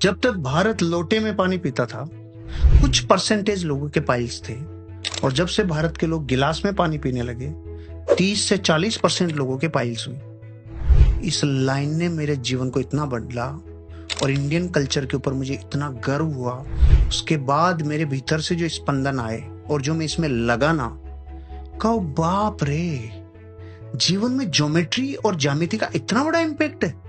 जब तक भारत लोटे में पानी पीता था, कुछ परसेंटेज लोगों के पाइल्स थे, और जब से भारत के लोग गिलास में पानी पीने लगे, 30 से 40% लोगों के पाइल्स हुई। इस लाइन ने मेरे जीवन को इतना बदला और इंडियन कल्चर के ऊपर मुझे इतना गर्व हुआ। उसके बाद मेरे भीतर से जो स्पंदन आए और जो मैं इसमें लगा ना, कहो बाप रे, जीवन में ज्योमेट्री और ज्यामिति का इतना बड़ा इम्पैक्ट है।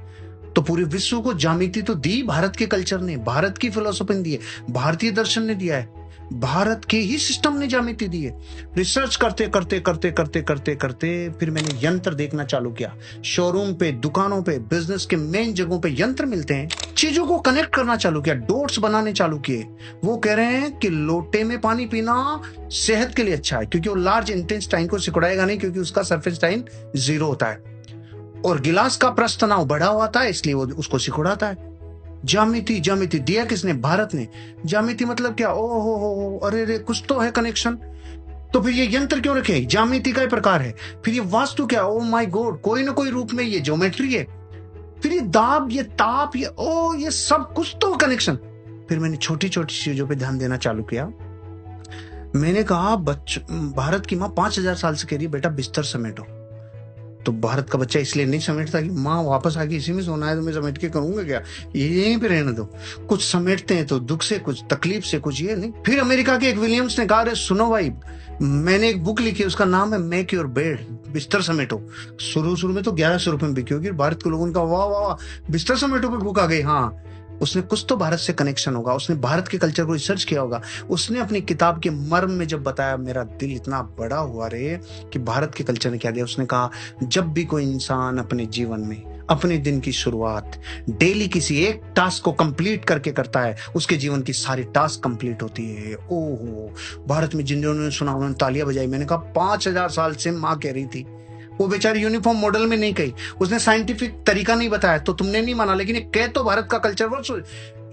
तो पूरे विश्व को ज्यामिति तो दी भारत के कल्चर ने, भारत की फिलोसफी ने दी है, भारतीय दर्शन ने दिया है, भारत के ही सिस्टम ने ज्यामिति दी है। रिसर्च करते करते करते करते करते करते फिर मैंने यंत्र देखना चालू किया। शोरूम पे, दुकानों पे, बिजनेस के मेन जगहों पे यंत्र मिलते हैं। चीजों को कनेक्ट करना चालू किया, डॉट्स बनाने चालू किए। वो कह रहे हैं कि लोटे में पानी पीना सेहत के लिए अच्छा है, क्योंकि वो लार्ज इंटेस्टाइन को सिकुड़ाएगा नहीं, क्योंकि उसका सरफेस टाइन 0 होता है, और गिलास का प्रस्थ तनाव बढ़ा हुआ था, इसलिए वो उसको सिकुड़ाता है। ज्यामिति, ज्यामिति दिया किसने? भारत ने। ज्यामिति मतलब क्या? ओ हो, अरे रे, कुछ तो है कनेक्शन। तो फिर ये यंत्र क्यों रखे? ज्यामिति का प्रकार है। फिर ये वास्तु क्या? ओ माय गॉड, कोई ना कोई रूप में ये ज्योमेट्री है। फिर ये दाब, ये ताप, ये सब कुछ तो कनेक्शन। फिर मैंने छोटी छोटी चीजों पे ध्यान देना चालू किया। मैंने कहा, भारत की माँ 5000 साल से कह रही है बेटा बिस्तर समेटो। तो भारत का बच्चा इसलिए नहीं समेटता कि माँ वापस आके इसी में सोना है, तो मैं समेट के करूंगा क्या, ये यहीं पे रहने दो। कुछ समेटते हैं तो दुख से, कुछ तकलीफ से, कुछ ये नहीं। फिर अमेरिका के एक विलियम्स ने कहा, अरे सुनो भाई, मैंने एक बुक लिखी है, उसका नाम है मेक योर बेड, बिस्तर समेटो। शुरू में तो 1100 रुपए में बिकी होगी। भारत के लोगों का वाह वाह, बिस्तर समेटो पे बुक आ गई। हाँ, उसने कुछ तो भारत से कनेक्शन होगा, उसने भारत के कल्चर को रिसर्च किया होगा। उसने अपनी किताब के मर्म में जब बताया, मेरा दिल इतना बड़ा हुआ रे कि भारत के कल्चर ने क्या दिया। उसने कहा, जब भी कोई इंसान अपने जीवन में अपने दिन की शुरुआत डेली किसी एक टास्क को कंप्लीट करके करता है, उसके जीवन की सारी टास्क कंप्लीट होती है। ओहो, भारत में जिन्होंने सुना उन्होंने तालियां बजाई। मैंने कहा 5000 साल से माँ कह रही थी, वो बेचारी यूनिफॉर्म मॉडल में नहीं कही, उसने साइंटिफिक तरीका नहीं बताया, तो तुमने नहीं माना, लेकिन ये कह तो भारत का कल्चर वर्ष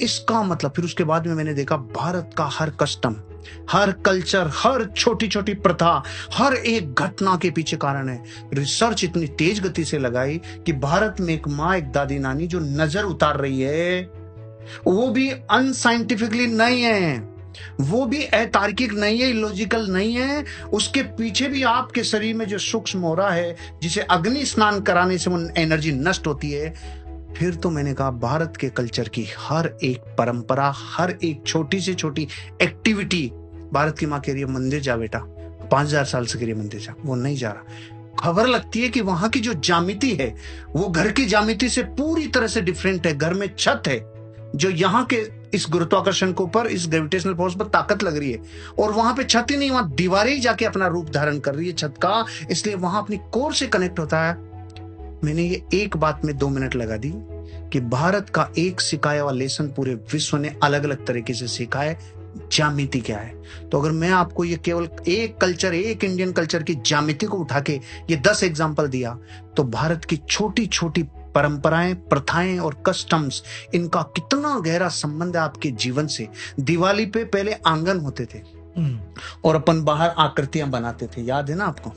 इसका मतलब। फिर उसके बाद में मैंने देखा भारत का हर कस्टम, हर कल्चर, हर छोटी छोटी प्रथा, हर एक घटना के पीछे कारण है। रिसर्च इतनी तेज गति से लगाई कि भारत में एक माँ, एक दादी नानी जो नजर उतार रही है, वो भी अनसाइंटिफिकली नहीं है, वो भी अतार्किक नहीं है, इलॉजिकल नहीं है। उसके पीछे भी आपके शरीर में जो सूक्ष्म हो रहा है, जिसे अग्नि स्नान कराने से वो एनर्जी नष्ट होती है। फिर तो मैंने कहा, भारत के कल्चर की हर एक परंपरा, हर एक छोटी से छोटी एक्टिविटी, भारत की माँ कह रही है मंदिर जा बेटा, 5000 साल से कह रही है मंदिर जा, वो नहीं जा रहा। खबर लगती है कि वहां की जो ज्यामिति है वो घर की ज्यामिति से पूरी तरह से डिफरेंट है। घर में छत है जो यहाँ के इस गुरुत्वाकर्षण के ऊपर, इस ग्रेविटेशनल फोर्स पर ताकत लग रही है, और वहां पे छत ही नहीं, वहां दीवारें ही जाके अपना रूप धारण कर रही है छत का, इसलिए वहां अपनी कोर से कनेक्ट होता है। मैंने ये एक बात में 2 मिनट लगा दी कि भारत का एक सिखाया हुआ लेसन पूरे विश्व ने अलग अलग तरीके से सीखा है, ज्यामिति क्या है। तो अगर मैं आपको ये केवल एक कल्चर, एक इंडियन कल्चर की ज्यामिति को उठा के ये 10 एग्जाम्पल दिया, तो भारत की छोटी छोटी परंपराएं, प्रथाएं और कस्टम्स, इनका कितना गहरा संबंध है आपके जीवन से। दिवाली पे पहले आंगन होते थे और अपन बाहर आकृतियां बनाते थे, याद है ना आपको?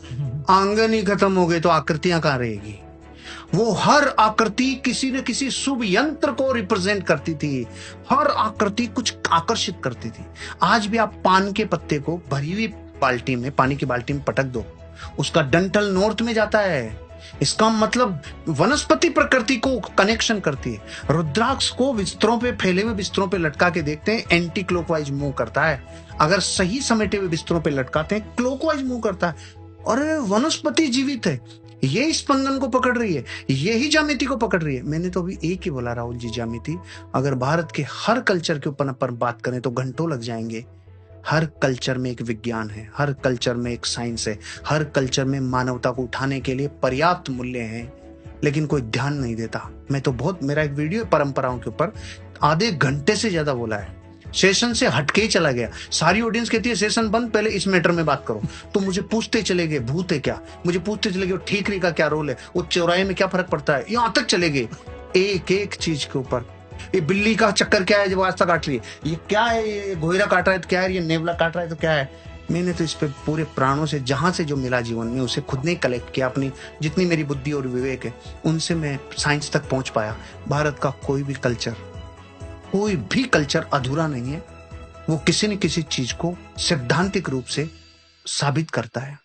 आंगन ही खत्म हो गए तो आकृतियां कहां रहेगी? वो हर आकृति किसी न किसी शुभ यंत्र को रिप्रेजेंट करती थी, हर आकृति कुछ आकर्षित करती थी। आज भी आप पान के पत्ते को भरी हुई बाल्टी में, पानी की बाल्टी में पटक दो, उसका डंठल नॉर्थ में जाता है। इसका मतलब वनस्पति प्रकृति को कनेक्शन करती है। रुद्राक्ष को बिस्तरों पे, फैले हुए बिस्तरों पे लटका के देखते हैं, एंटी क्लॉकवाइज मूव करता है। अगर सही समेटे हुए बिस्तरों पे लटकाते हैं, क्लॉकवाइज मूव करता है। और वनस्पति जीवित है, ये स्पंदन को पकड़ रही है, यही ज्यामिति को पकड़ रही है। मैंने तो अभी एक ही बोला राहुल जी, ज्यामिति। अगर भारत के हर कल्चर के ऊपर अपन बात करें तो घंटों लग जाएंगे। हर कल्चर में एक विज्ञान है, हर कल्चर में एक साइंस है, हर कल्चर में मानवता को उठाने के लिए पर्याप्त मूल्य हैं, लेकिन कोई ध्यान नहीं देता। मैं तो बहुत, मेरा एक वीडियो परंपराओं के ऊपर आधे घंटे से ज्यादा बोला है, सेशन से हटके ही चला गया। सारी ऑडियंस कहती है सेशन बंद, पहले इस मैटर में बात करो। तो मुझे पूछते चले गए भूत है क्या, मुझे पूछते चले गए ठीकरी का क्या रोल है, वो चौराहे में क्या फर्क पड़ता है, यहाँ तक चले गए एक एक चीज के ऊपर। ये बिल्ली का चक्कर क्या है जब रास्ता काट रही है, ये क्या है, ये घोयरा काट रहा है तो क्या है, ये नेवला काट रहा है तो क्या है। मैंने तो इस पे पूरे प्राणों से, जहां से जो मिला जीवन में, उसे खुद ने कलेक्ट किया। अपनी जितनी मेरी बुद्धि और विवेक है उनसे मैं साइंस तक पहुंच पाया। भारत का कोई भी कल्चर कोई भी कल्चर अधूरा नहीं है, वो किसी न किसी चीज को सैद्धांतिक रूप से साबित करता है।